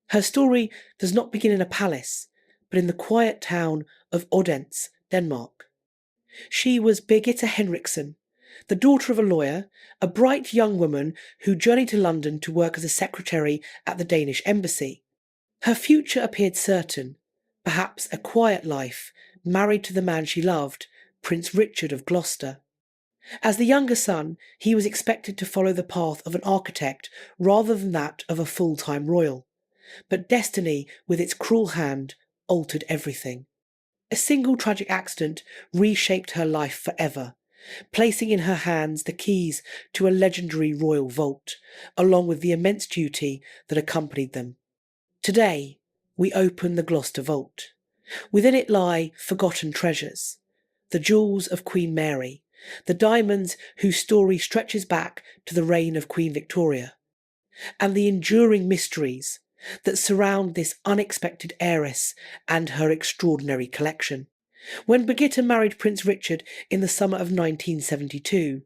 Her story does not begin in a palace, but in the quiet town of Odense, Denmark. She was Birgitte Henriksen, the daughter of a lawyer, a bright young woman who journeyed to London to work as a secretary at the Danish embassy. Her future appeared certain, perhaps a quiet life, married to the man she loved, Prince Richard of Gloucester. As the younger son, he was expected to follow the path of an architect rather than that of a full-time royal. But destiny, with its cruel hand, altered everything. A single tragic accident reshaped her life forever, placing in her hands the keys to a legendary royal vault, along with the immense duty that accompanied them. Today, we open the Gloucester Vault. Within it lie forgotten treasures, the jewels of Queen Mary, the diamonds whose story stretches back to the reign of Queen Victoria, and the enduring mysteries that surround this unexpected heiress and her extraordinary collection. When Birgitte married Prince Richard in the summer of 1972,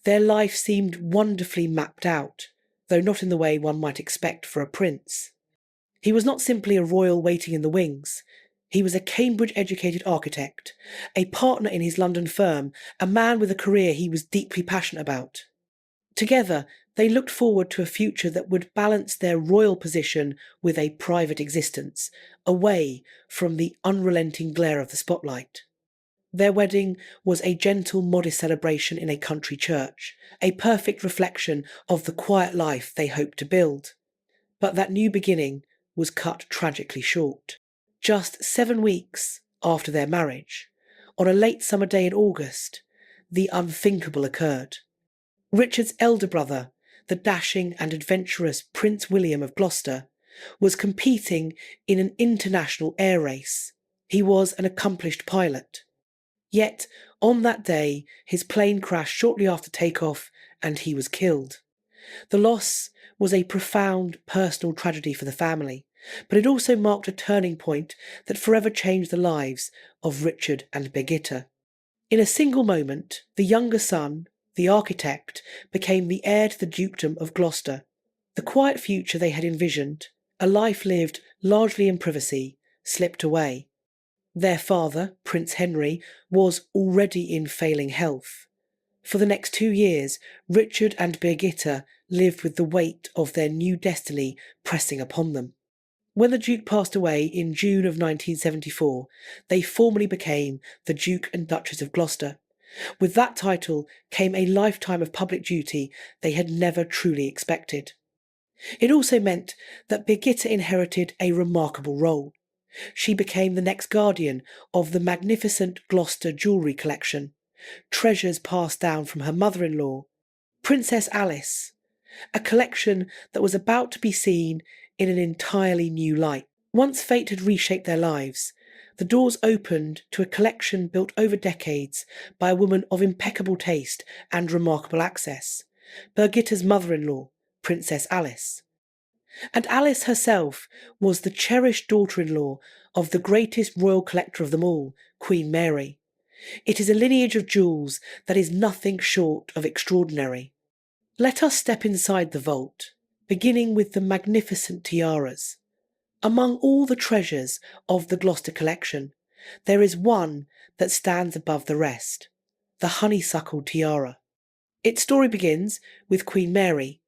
their life seemed wonderfully mapped out, though not in the way one might expect for a prince. He was not simply a royal waiting in the wings. He was a Cambridge-educated architect, a partner in his London firm, a man with a career he was deeply passionate about. Together, they looked forward to a future that would balance their royal position with a private existence, away from the unrelenting glare of the spotlight. Their wedding was a gentle, modest celebration in a country church, a perfect reflection of the quiet life they hoped to build. But that new beginning was cut tragically short. Just 7 weeks after their marriage, on a late summer day in August, the unthinkable occurred. Richard's elder brother, the dashing and adventurous Prince William of Gloucester, was competing in an international air race. He was an accomplished pilot. Yet, on that day, his plane crashed shortly after takeoff and he was killed. The loss was a profound personal tragedy for the family, but it also marked a turning point that forever changed the lives of Richard and Birgitte. In a single moment, the younger son, the architect, became the heir to the dukedom of Gloucester. The quiet future they had envisioned, a life lived largely in privacy, slipped away. Their father, Prince Henry, was already in failing health. For the next 2 years, Richard and Birgitte lived with the weight of their new destiny pressing upon them. When the Duke passed away in June of 1974, they formally became the Duke and Duchess of Gloucester. With that title came a lifetime of public duty they had never truly expected. It also meant that Birgitte inherited a remarkable role. She became the next guardian of the magnificent Gloucester jewellery collection, treasures passed down from her mother-in-law, Princess Alice, a collection that was about to be seen in an entirely new light. Once fate had reshaped their lives, the doors opened to a collection built over decades by a woman of impeccable taste and remarkable access, Birgitte's mother-in-law, Princess Alice. And Alice herself was the cherished daughter-in-law of the greatest royal collector of them all, Queen Mary. It is a lineage of jewels that is nothing short of extraordinary. Let us step inside the vault, beginning with the magnificent tiaras. Among all the treasures of the Gloucester collection, there is one that stands above the rest, the honeysuckle tiara. Its story begins with Queen Mary,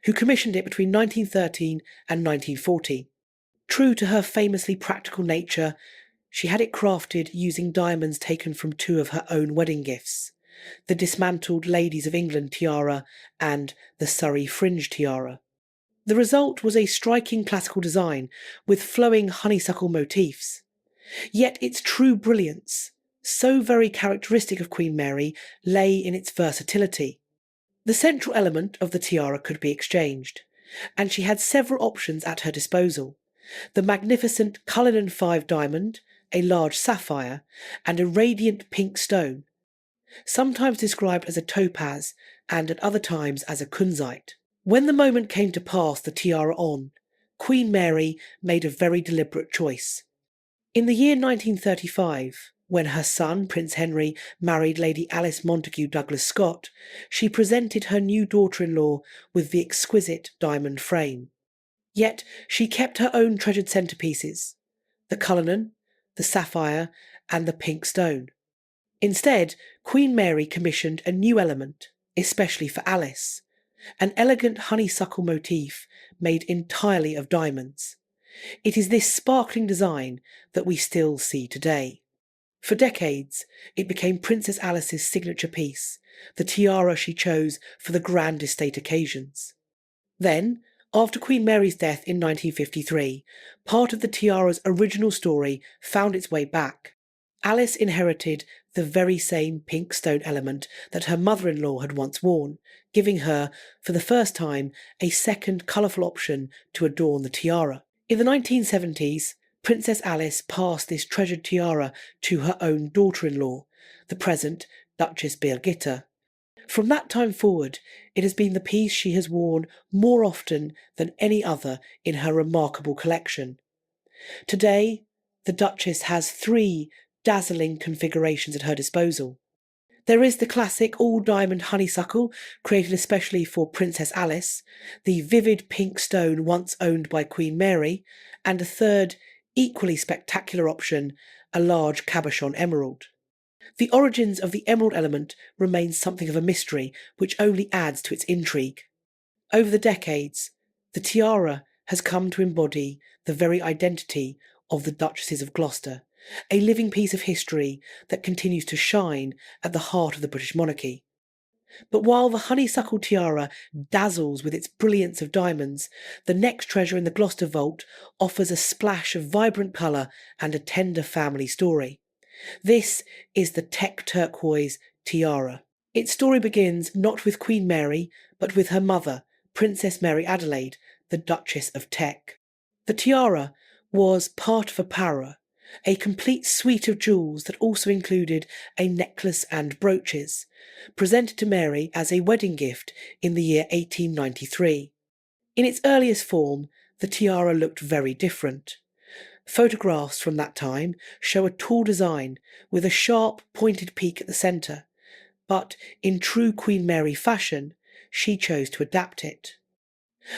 who commissioned it between 1913 and 1940. True to her famously practical nature, she had it crafted using diamonds taken from 2 of her own wedding gifts, the dismantled Ladies of England tiara and the Surrey fringe tiara. The result was a striking classical design with flowing honeysuckle motifs. Yet its true brilliance, so very characteristic of Queen Mary, lay in its versatility. The central element of the tiara could be exchanged, and she had several options at her disposal: the magnificent Cullinan 5 diamond, a large sapphire, and a radiant pink stone, sometimes described as a topaz and at other times as a kunzite. When the moment came to pass the tiara on, Queen Mary made a very deliberate choice. In the year 1935, when her son, Prince Henry, married Lady Alice Montagu Douglas Scott, she presented her new daughter-in-law with the exquisite diamond frame. Yet she kept her own treasured centerpieces, the Cullinan, the sapphire, and the pink stone. Instead, Queen Mary commissioned a new element, especially for Alice, an elegant honeysuckle motif made entirely of diamonds. It is this sparkling design that we still see today. For decades, it became Princess Alice's signature piece, the tiara she chose for the grandest state occasions. Then, after Queen Mary's death in 1953, part of the tiara's original story found its way back. Alice inherited the very same pink stone element that her mother-in-law had once worn, giving her, for the first time, a second colourful option to adorn the tiara. In the 1970s, Princess Alice passed this treasured tiara to her own daughter-in-law, the present Duchess Birgitta. From that time forward, it has been the piece she has worn more often than any other in her remarkable collection. Today, the Duchess has 3 dazzling configurations at her disposal. There is the classic all-diamond honeysuckle, created especially for Princess Alice, the vivid pink stone once owned by Queen Mary, and a third, equally spectacular option, a large cabochon emerald. The origins of the emerald element remain something of a mystery, which only adds to its intrigue. Over the decades, the tiara has come to embody the very identity of the Duchesses of Gloucester, a living piece of history that continues to shine at the heart of the British monarchy. But while the honeysuckle tiara dazzles with its brilliance of diamonds, the next treasure in the Gloucester vault offers a splash of vibrant colour and a tender family story. This is the Teck turquoise tiara. Its story begins not with Queen Mary, but with her mother, Princess Mary Adelaide, the Duchess of Teck. The tiara was part of a parure, a complete suite of jewels that also included a necklace and brooches, presented to Mary as a wedding gift in the year 1893. In its earliest form, the tiara looked very different. Photographs from that time show a tall design with a sharp, pointed peak at the centre, but in true Queen Mary fashion, she chose to adapt it.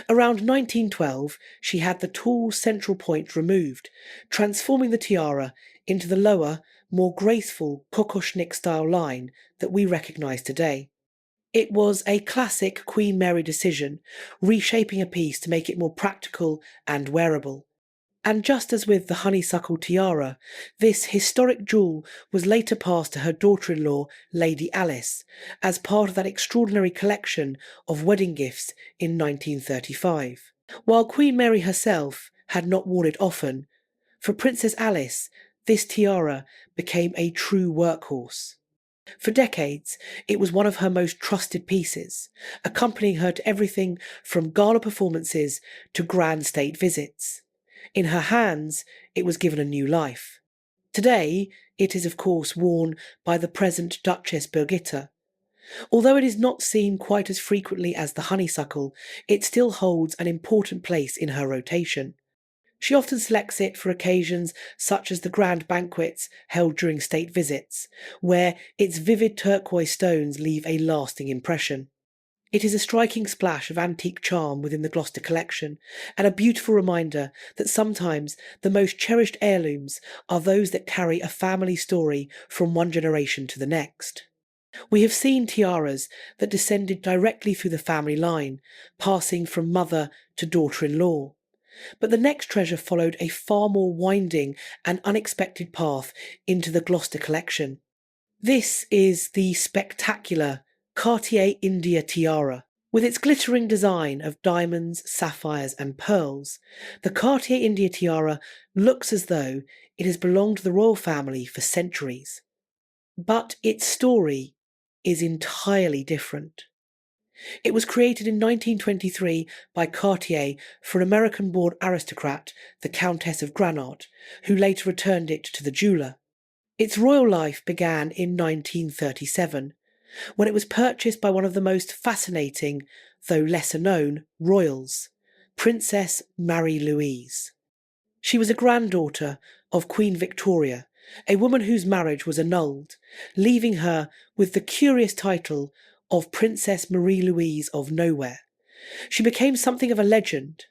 Around 1912, she had the tall central point removed, transforming the tiara into the lower, more graceful kokoshnik-style line that we recognise today. It was a classic Queen Mary decision, reshaping a piece to make it more practical and wearable. And just as with the honeysuckle tiara, this historic jewel was later passed to her daughter-in-law, Lady Alice, as part of that extraordinary collection of wedding gifts in 1935. While Queen Mary herself had not worn it often, for Princess Alice, this tiara became a true workhorse. For decades, it was one of her most trusted pieces, accompanying her to everything from gala performances to grand state visits. In her hands, it was given a new life. Today, it is of course worn by the present Duchess Birgitta. Although it is not seen quite as frequently as the honeysuckle, it still holds an important place in her rotation. She often selects it for occasions such as the grand banquets held during state visits, where its vivid turquoise stones leave a lasting impression. It is a striking splash of antique charm within the Gloucester collection, and a beautiful reminder that sometimes the most cherished heirlooms are those that carry a family story from one generation to the next. We have seen tiaras that descended directly through the family line, passing from mother to daughter-in-law. But the next treasure followed a far more winding and unexpected path into the Gloucester collection. This is the spectacular Cartier India tiara. With its glittering design of diamonds, sapphires and pearls, the Cartier India tiara looks as though it has belonged to the royal family for centuries. But its story is entirely different. It was created in 1923 by Cartier for an American-born aristocrat, the Countess of Granard, who later returned it to the jeweller. Its royal life began in 1937, when it was purchased by one of the most fascinating, though lesser known, royals, Princess Marie-Louise. She was a granddaughter of Queen Victoria, a woman whose marriage was annulled, leaving her with the curious title of Princess Marie-Louise of Nowhere. She became something of a legend.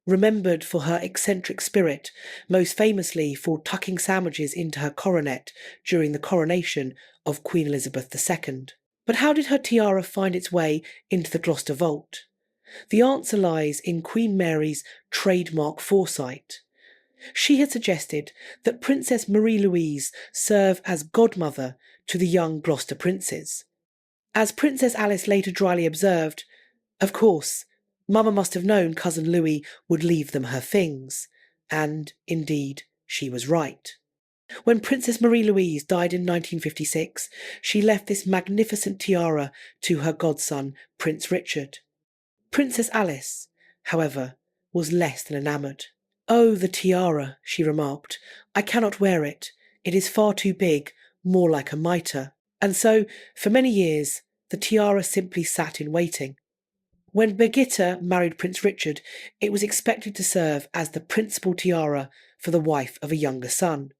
remembered for her eccentric spirit, most famously for tucking sandwiches into her coronet during the coronation of Queen Elizabeth II. But how did her tiara find its way into the Gloucester vault? The answer lies in Queen Mary's trademark foresight. She had suggested that Princess Marie-Louise serve as godmother to the young Gloucester princes. As Princess Alice later dryly observed, of course, Mama must have known cousin Louis would leave them her things, and, indeed, she was right. When Princess Marie-Louise died in 1956, she left this magnificent tiara to her godson, Prince Richard. Princess Alice, however, was less than enamoured. "Oh, the tiara," she remarked. "I cannot wear it. It is far too big, more like a mitre." And so, for many years, the tiara simply sat in waiting. When Birgitta married Prince Richard, it was expected to serve as the principal tiara for the wife of a younger son.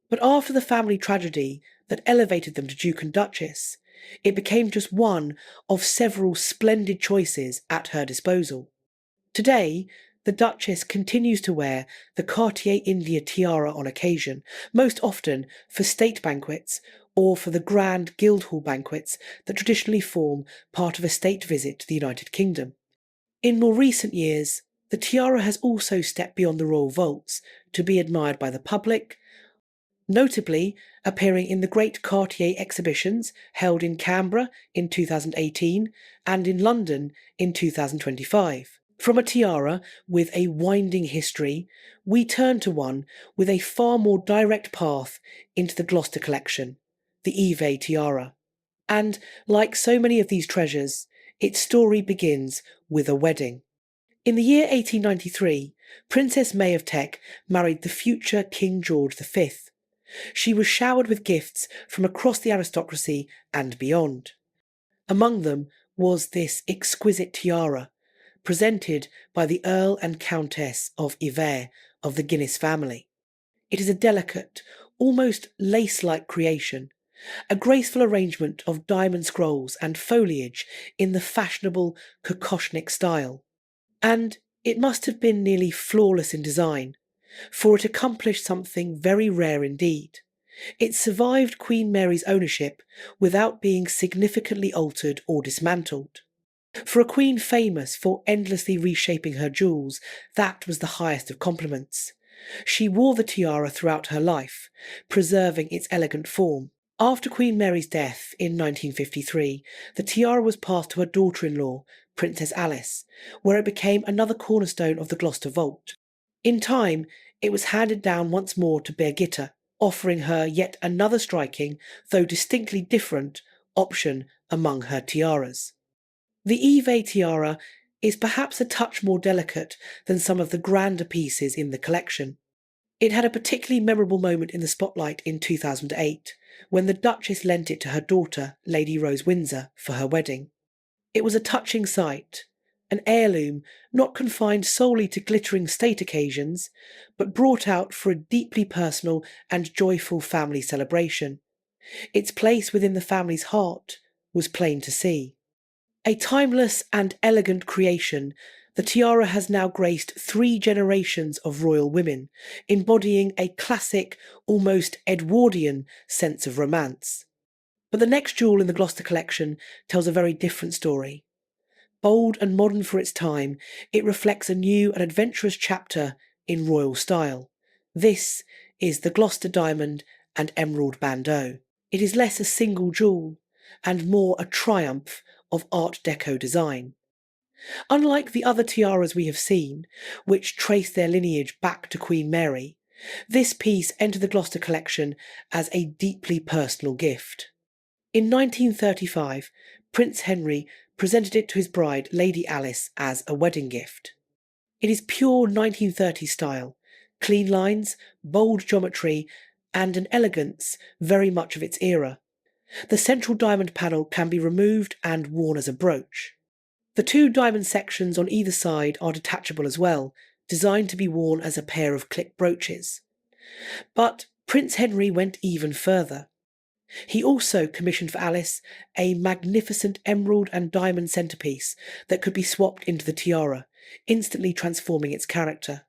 But after the family tragedy that elevated them to Duke and Duchess, it became just one of several splendid choices at her disposal. Today, the Duchess continues to wear the Cartier India tiara on occasion, most often for state banquets or for the grand Guildhall banquets that traditionally form part of a state visit to the United Kingdom. In more recent years, the tiara has also stepped beyond the royal vaults to be admired by the public, notably appearing in the Great Cartier exhibitions held in Canberra in 2018 and in London in 2025. From a tiara with a winding history, we turn to one with a far more direct path into the Gloucester collection, the Yves tiara. And, like so many of these treasures, its story begins with a wedding. In the year 1893, Princess May of Teck married the future King George V. She was showered with gifts from across the aristocracy and beyond. Among them was this exquisite tiara, presented by the Earl and Countess of Yves of the Guinness family. It is a delicate, almost lace-like creation, a graceful arrangement of diamond scrolls and foliage in the fashionable Kokoshnik style. And it must have been nearly flawless in design, for it accomplished something very rare indeed. It survived Queen Mary's ownership without being significantly altered or dismantled. For a queen famous for endlessly reshaping her jewels, that was the highest of compliments. She wore the tiara throughout her life, preserving its elegant form. After Queen Mary's death in 1953, the tiara was passed to her daughter-in-law, Princess Alice, where it became another cornerstone of the Gloucester vault. In time, it was handed down once more to Birgitta, offering her yet another striking, though distinctly different, option among her tiaras. The Yves tiara is perhaps a touch more delicate than some of the grander pieces in the collection. It had a particularly memorable moment in the spotlight in 2008, when the Duchess lent it to her daughter, Lady Rose Windsor, for her wedding. It was a touching sight, an heirloom not confined solely to glittering state occasions, but brought out for a deeply personal and joyful family celebration. Its place within the family's heart was plain to see. A timeless and elegant creation, the tiara has now graced 3 generations of royal women, embodying a classic, almost Edwardian sense of romance. But the next jewel in the Gloucester collection tells a very different story. Bold and modern for its time, it reflects a new and adventurous chapter in royal style. This is the Gloucester Diamond and Emerald Bandeau. It is less a single jewel and more a triumph of Art Deco design. Unlike the other tiaras we have seen, which trace their lineage back to Queen Mary, this piece entered the Gloucester collection as a deeply personal gift. In 1935, Prince Henry presented it to his bride, Lady Alice, as a wedding gift. It is pure 1930s style, clean lines, bold geometry, and an elegance very much of its era. The central diamond panel can be removed and worn as a brooch. The 2 diamond sections on either side are detachable as well, designed to be worn as a pair of clip brooches. But Prince Henry went even further. He also commissioned for Alice a magnificent emerald and diamond centrepiece that could be swapped into the tiara, instantly transforming its character.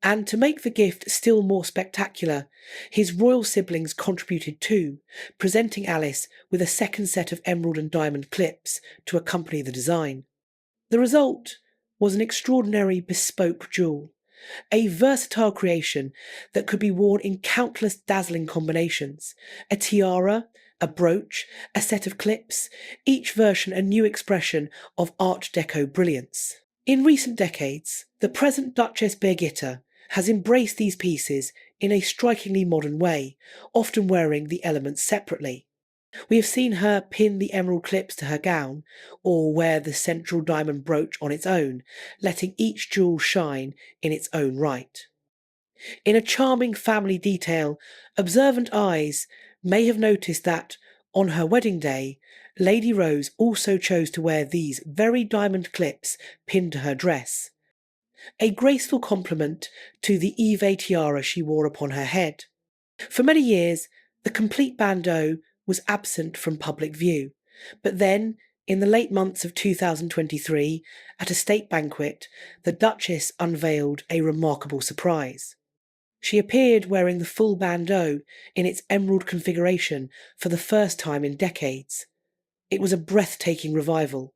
And to make the gift still more spectacular, his royal siblings contributed too, presenting Alice with a second set of emerald and diamond clips to accompany the design. The result was an extraordinary bespoke jewel, a versatile creation that could be worn in countless dazzling combinations: a tiara, a brooch, a set of clips, each version a new expression of Art Deco brilliance. In recent decades, the present Duchess Birgitta has embraced these pieces in a strikingly modern way, often wearing the elements separately. We have seen her pin the emerald clips to her gown, or wear the central diamond brooch on its own, letting each jewel shine in its own right. In a charming family detail, observant eyes may have noticed that, on her wedding day, Lady Rose also chose to wear these very diamond clips pinned to her dress, a graceful complement to the Eve tiara she wore upon her head. For many years, the complete bandeau was absent from public view, but then, in the late months of 2023, at a state banquet, the Duchess unveiled a remarkable surprise. She appeared wearing the full bandeau in its emerald configuration for the first time in decades. It was a breathtaking revival,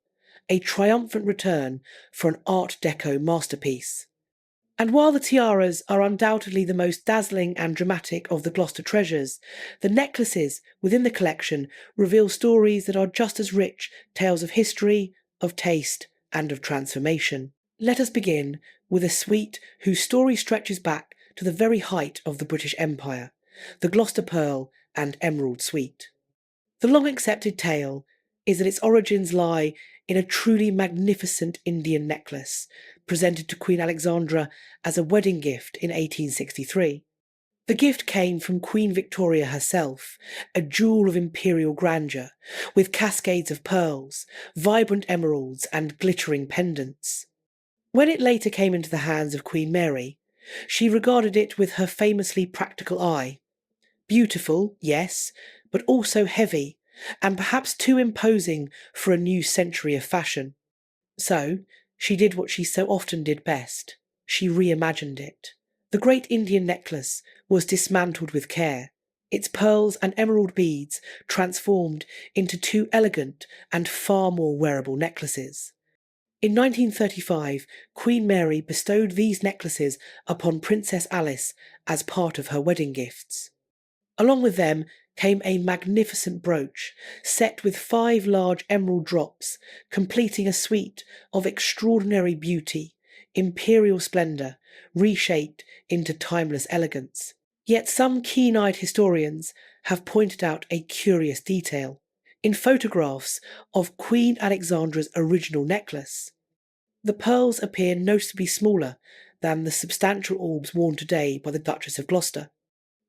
a triumphant return for an Art Deco masterpiece. And while the tiaras are undoubtedly the most dazzling and dramatic of the Gloucester treasures, the necklaces within the collection reveal stories that are just as rich tales of history, of taste, and of transformation. Let us begin with a suite whose story stretches back to the very height of the British Empire, the Gloucester Pearl and Emerald Suite. The long accepted tale is that its origins lie in a truly magnificent Indian necklace presented to Queen Alexandra as a wedding gift in 1863. The gift came from Queen Victoria herself, a jewel of imperial grandeur, with cascades of pearls, vibrant emeralds, and glittering pendants. When it later came into the hands of Queen Mary, she regarded it with her famously practical eye. Beautiful, yes, but also heavy, and perhaps too imposing for a new century of fashion. So, she did what she so often did best. She reimagined it. The great Indian necklace was dismantled with care, its pearls and emerald beads transformed into two elegant and far more wearable necklaces. In 1935, Queen Mary bestowed these necklaces upon Princess Alice as part of her wedding gifts. Along with them came a magnificent brooch set with 5 large emerald drops, completing a suite of extraordinary beauty, imperial splendour, reshaped into timeless elegance. Yet some keen-eyed historians have pointed out a curious detail. In photographs of Queen Alexandra's original necklace, the pearls appear noticeably smaller than the substantial orbs worn today by the Duchess of Gloucester.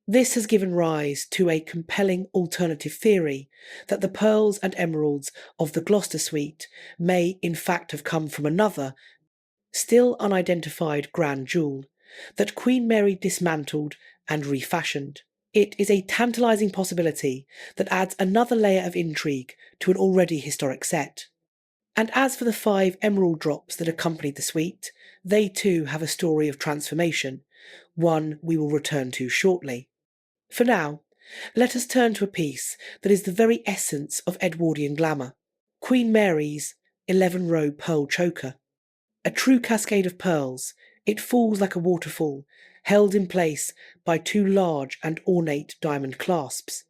This has given rise to a compelling alternative theory that the pearls and emeralds of the Gloucester suite may in fact have come from another, still unidentified grand jewel that Queen Mary dismantled and refashioned. It is a tantalising possibility that adds another layer of intrigue to an already historic set. And as for the 5 emerald drops that accompanied the suite, they too have a story of transformation, one we will return to shortly. For now, let us turn to a piece that is the very essence of Edwardian glamour, Queen Mary's 11-row pearl choker. A true cascade of pearls, it falls like a waterfall, held in place by 2 large and ornate diamond clasps.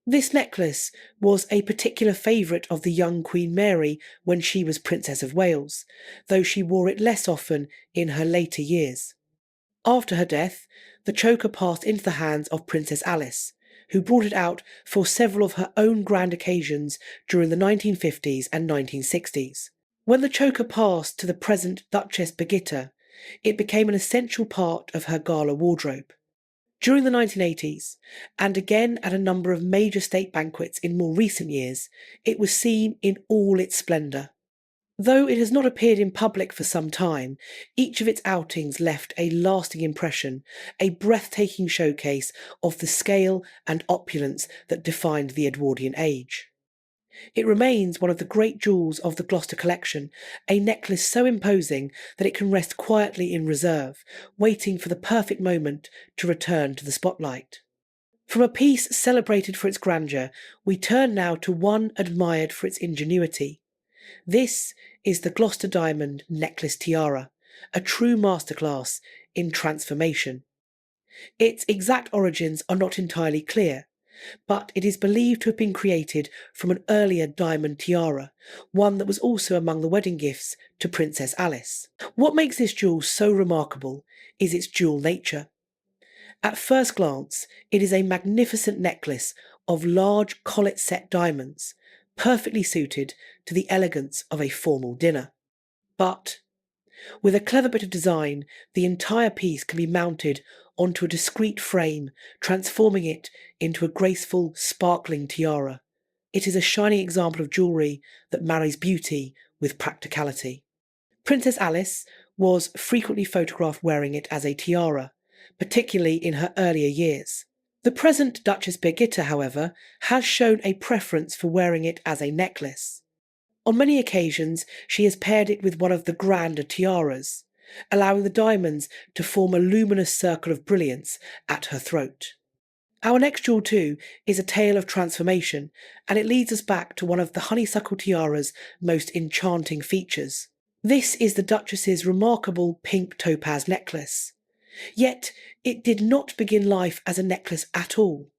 This necklace was a particular favourite of the young Queen Mary when she was Princess of Wales, though she wore it less often in her later years. After her death, the choker passed into the hands of Princess Alice, who brought it out for several of her own grand occasions during the 1950s and 1960s. When the choker passed to the present Duchess Birgitta, it became an essential part of her gala wardrobe. During the 1980s, and again at a number of major state banquets in more recent years, it was seen in all its splendour. Though it has not appeared in public for some time, each of its outings left a lasting impression, a breathtaking showcase of the scale and opulence that defined the Edwardian age. It remains one of the great jewels of the Gloucester collection, a necklace so imposing that it can rest quietly in reserve, waiting for the perfect moment to return to the spotlight. From a piece celebrated for its grandeur, we turn now to one admired for its ingenuity. This is the Gloucester Diamond Necklace Tiara, a true masterclass in transformation. Its exact origins are not entirely clear, but it is believed to have been created from an earlier diamond tiara, one that was also among the wedding gifts to Princess Alice. What makes this jewel so remarkable is its dual nature. At first glance, it is a magnificent necklace of large collet-set diamonds, perfectly suited to the elegance of a formal dinner. But with a clever bit of design, the entire piece can be mounted onto a discreet frame, transforming it into a graceful, sparkling tiara. It is a shining example of jewellery that marries beauty with practicality. Princess Alice was frequently photographed wearing it as a tiara, particularly in her earlier years. The present Duchess Birgitta, however, has shown a preference for wearing it as a necklace. On many occasions, she has paired it with one of the grander tiaras, allowing the diamonds to form a luminous circle of brilliance at her throat. Our next jewel too is a tale of transformation, and it leads us back to one of the honeysuckle tiara's most enchanting features. This is the Duchess's remarkable pink topaz necklace. Yet it did not begin life as a necklace at all.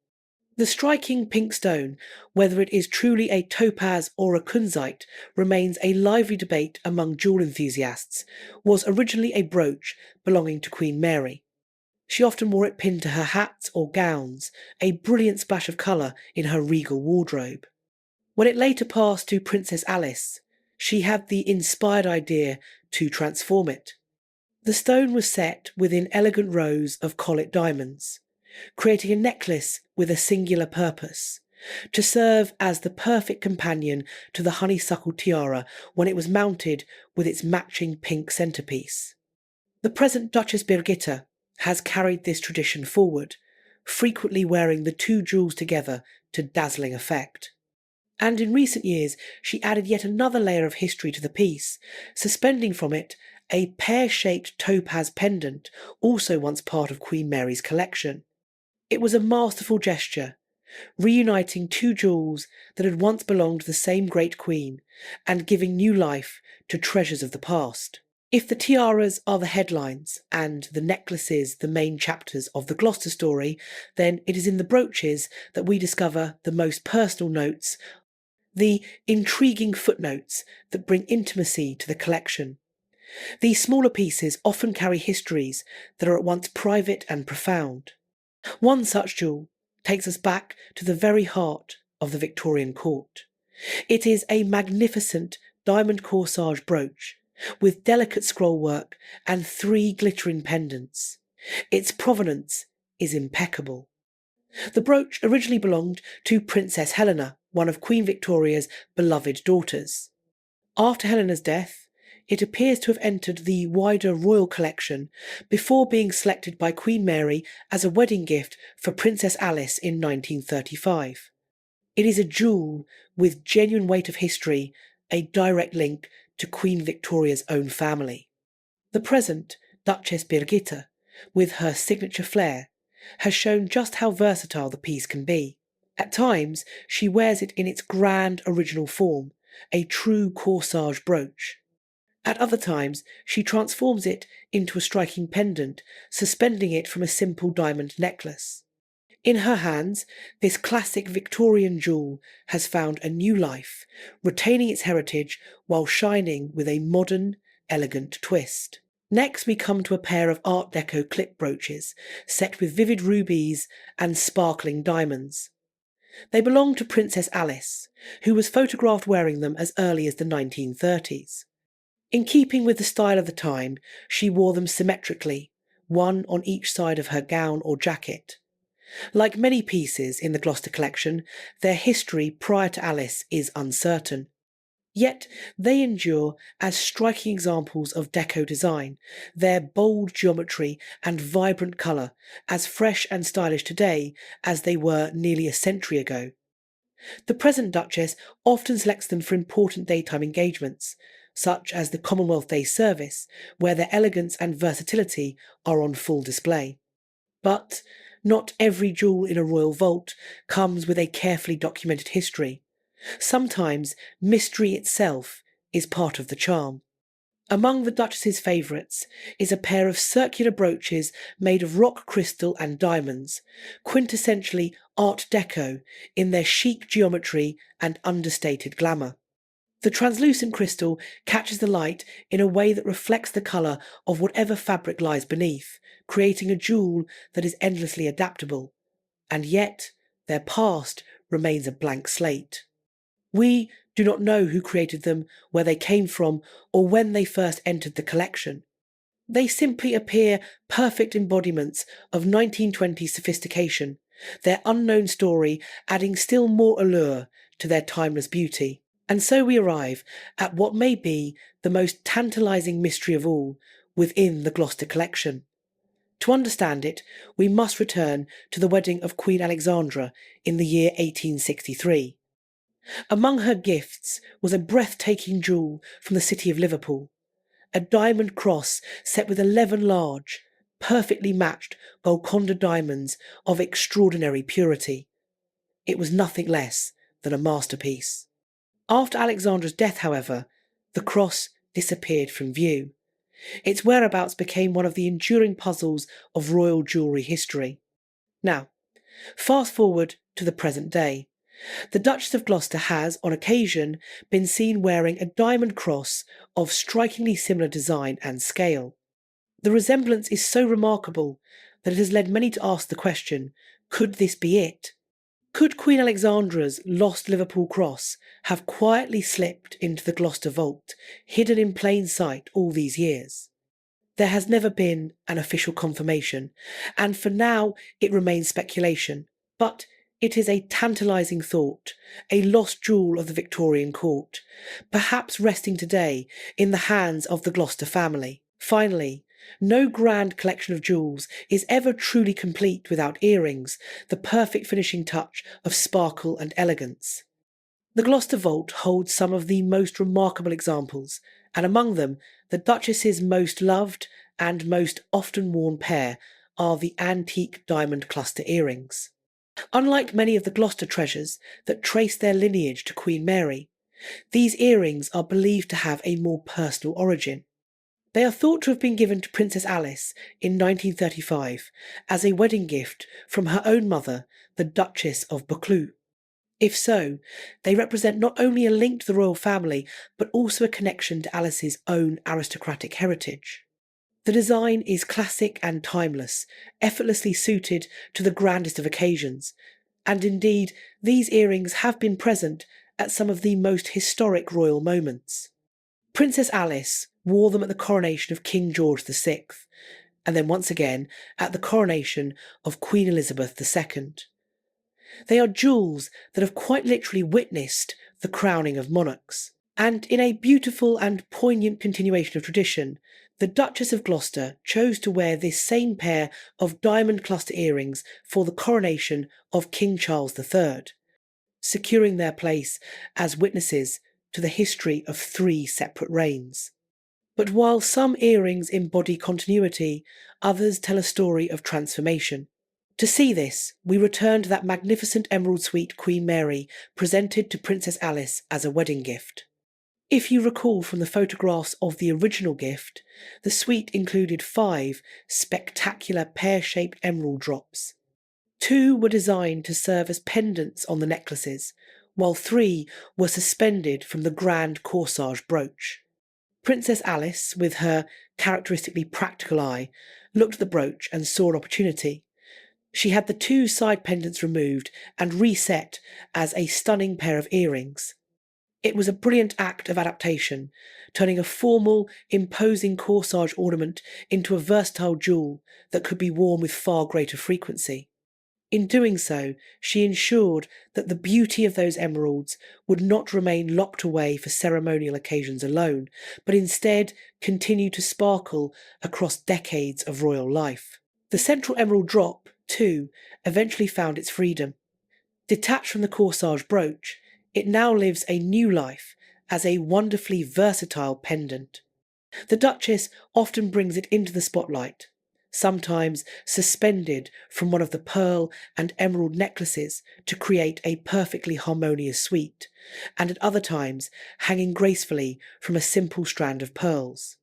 The striking pink stone, whether it is truly a topaz or a kunzite, remains a lively debate among jewel enthusiasts, was originally a brooch belonging to Queen Mary. She often wore it pinned to her hats or gowns, a brilliant splash of colour in her regal wardrobe. When it later passed to Princess Alice, she had the inspired idea to transform it. The stone was set within elegant rows of collet diamonds, creating a necklace with a singular purpose, to serve as the perfect companion to the honeysuckle tiara when it was mounted with its matching pink centrepiece. The present Duchess Birgitta has carried this tradition forward, frequently wearing the two jewels together to dazzling effect. And in recent years she added yet another layer of history to the piece, suspending from it a pear-shaped topaz pendant, also once part of Queen Mary's collection. It was a masterful gesture, reuniting two jewels that had once belonged to the same great queen and giving new life to treasures of the past. If the tiaras are the headlines and the necklaces the main chapters of the Gloucester story, then it is in the brooches that we discover the most personal notes, the intriguing footnotes that bring intimacy to the collection. These smaller pieces often carry histories that are at once private and profound. One such jewel takes us back to the very heart of the Victorian court. It is a magnificent diamond corsage brooch with delicate scrollwork and 3 glittering pendants. Its provenance is impeccable. The brooch originally belonged to Princess Helena, one of Queen Victoria's beloved daughters. After Helena's death, it appears to have entered the wider royal collection before being selected by Queen Mary as a wedding gift for Princess Alice in 1935. It is a jewel with genuine weight of history, a direct link to Queen Victoria's own family. The present Duchess Birgitta, with her signature flair, has shown just how versatile the piece can be. At times, she wears it in its grand original form, a true corsage brooch. At other times, she transforms it into a striking pendant, suspending it from a simple diamond necklace. In her hands, this classic Victorian jewel has found a new life, retaining its heritage while shining with a modern, elegant twist. Next, we come to a pair of Art Deco clip brooches, set with vivid rubies and sparkling diamonds. They belong to Princess Alice, who was photographed wearing them as early as the 1930s. In keeping with the style of the time, she wore them symmetrically, one on each side of her gown or jacket. Like many pieces in the Gloucester collection, their history prior to Alice is uncertain. Yet they endure as striking examples of deco design, their bold geometry and vibrant colour as fresh and stylish today as they were nearly a century ago. The present Duchess often selects them for important daytime engagements, such as the Commonwealth Day service, where their elegance and versatility are on full display. But not every jewel in a royal vault comes with a carefully documented history. Sometimes mystery itself is part of the charm. Among the Duchess's favourites is a pair of circular brooches made of rock crystal and diamonds, quintessentially Art Deco in their chic geometry and understated glamour. The translucent crystal catches the light in a way that reflects the colour of whatever fabric lies beneath, creating a jewel that is endlessly adaptable. And yet, their past remains a blank slate. We do not know who created them, where they came from, or when they first entered the collection. They simply appear perfect embodiments of 1920s sophistication, their unknown story adding still more allure to their timeless beauty. And so we arrive at what may be the most tantalising mystery of all within the Gloucester collection. To understand it, we must return to the wedding of Queen Alexandra in the year 1863. Among her gifts was a breathtaking jewel from the city of Liverpool, a diamond cross set with 11 large, perfectly matched Golconda diamonds of extraordinary purity. It was nothing less than a masterpiece. After Alexandra's death, however, the cross disappeared from view. Its whereabouts became one of the enduring puzzles of royal jewellery history. Now, fast forward to the present day. The Duchess of Gloucester has, on occasion, been seen wearing a diamond cross of strikingly similar design and scale. The resemblance is so remarkable that it has led many to ask the question, could this be it? Could Queen Alexandra's lost Liverpool cross have quietly slipped into the Gloucester vault, hidden in plain sight all these years? There has never been an official confirmation, and for now it remains speculation, but it is a tantalising thought, a lost jewel of the Victorian court, perhaps resting today in the hands of the Gloucester family. Finally, no grand collection of jewels is ever truly complete without earrings, the perfect finishing touch of sparkle and elegance. The Gloucester Vault holds some of the most remarkable examples, and among them, the Duchess's most loved and most often worn pair are the antique diamond cluster earrings. Unlike many of the Gloucester treasures that trace their lineage to Queen Mary, these earrings are believed to have a more personal origin. They are thought to have been given to Princess Alice in 1935 as a wedding gift from her own mother, the Duchess of Buccleuch. If so, they represent not only a link to the royal family, but also a connection to Alice's own aristocratic heritage. The design is classic and timeless, effortlessly suited to the grandest of occasions, and indeed these earrings have been present at some of the most historic royal moments. Princess Alice wore them at the coronation of King George VI, and then once again at the coronation of Queen Elizabeth II. They are jewels that have quite literally witnessed the crowning of monarchs. And in a beautiful and poignant continuation of tradition, the Duchess of Gloucester chose to wear this same pair of diamond cluster earrings for the coronation of King Charles III, securing their place as witnesses to the history of 3 separate reigns. But while some earrings embody continuity, others tell a story of transformation. To see this, we return to that magnificent emerald suite Queen Mary presented to Princess Alice as a wedding gift. If you recall from the photographs of the original gift, the suite included 5 spectacular pear-shaped emerald drops. 2 were designed to serve as pendants on the necklaces, while 3 were suspended from the grand corsage brooch. Princess Alice, with her characteristically practical eye, looked at the brooch and saw an opportunity. She had the 2 side pendants removed and reset as a stunning pair of earrings. It was a brilliant act of adaptation, turning a formal, imposing corsage ornament into a versatile jewel that could be worn with far greater frequency. In doing so, she ensured that the beauty of those emeralds would not remain locked away for ceremonial occasions alone, but instead continue to sparkle across decades of royal life. The central emerald drop, too, eventually found its freedom. Detached from the corsage brooch, it now lives a new life as a wonderfully versatile pendant. The Duchess often brings it into the spotlight, sometimes suspended from one of the pearl and emerald necklaces to create a perfectly harmonious suite, and at other times hanging gracefully from a simple strand of pearls.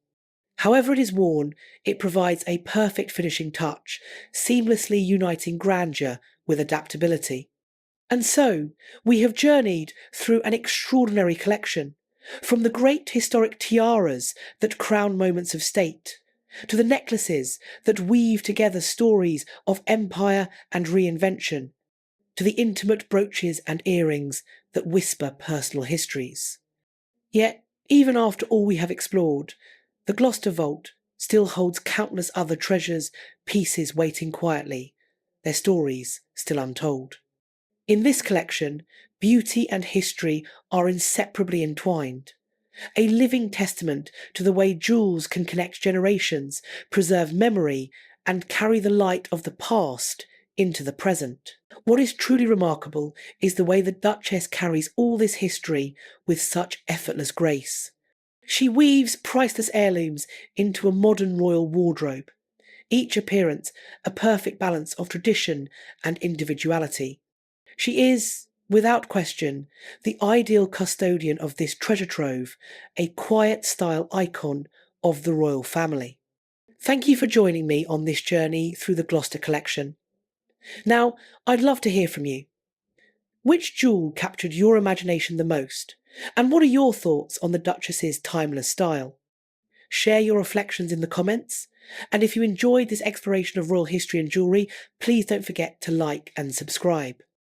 However it is worn, it provides a perfect finishing touch, seamlessly uniting grandeur with adaptability. And so, we have journeyed through an extraordinary collection, from the great historic tiaras that crown moments of state, to the necklaces that weave together stories of empire and reinvention, to the intimate brooches and earrings that whisper personal histories. Yet, even after all we have explored, the Gloucester Vault still holds countless other treasures, pieces waiting quietly, their stories still untold. In this collection, beauty and history are inseparably entwined, a living testament to the way jewels can connect generations, preserve memory, and carry the light of the past into the present. What is truly remarkable is the way the Duchess carries all this history with such effortless grace. She weaves priceless heirlooms into a modern royal wardrobe, each appearance a perfect balance of tradition and individuality. She is, without question, the ideal custodian of this treasure trove, a quiet style icon of the royal family. Thank you for joining me on this journey through the Gloucester collection. Now, I'd love to hear from you. Which jewel captured your imagination the most? And what are your thoughts on the Duchess's timeless style? Share your reflections in the comments. And if you enjoyed this exploration of royal history and jewellery, please don't forget to like and subscribe.